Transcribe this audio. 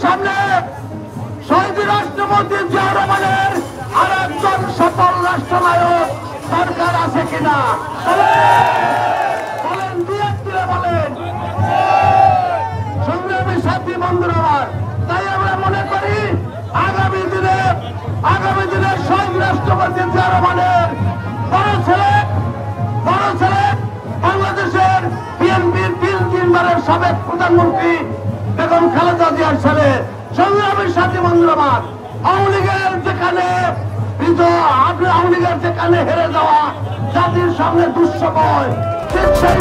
সামনে শহীদ রাষ্ট্রপতি জিয়া রহমানের আর একজন সফল রাষ্ট্রনায়ক সরকার আছে কিনা বলেন, দিয়ে তুলে বলেন। সংগ্রামী সাথী বন্ধুরা আমার, তাই আমরা মনে করি আগামী দিনে শহীদ রাষ্ট্রপতি জিয়া রহমানের বড় ছেলে বাংলাদেশের বিএনপির তিনবারের সাবেক প্রধানমন্ত্রী বেগম খালেদা জিয়ার ছেলে। সংগ্রামী সাথী বন্ধুরা আমার, আওয়ামী লীগের যেখানে হেরে যাওয়া জাতির সামনে দুঃসময়, সেই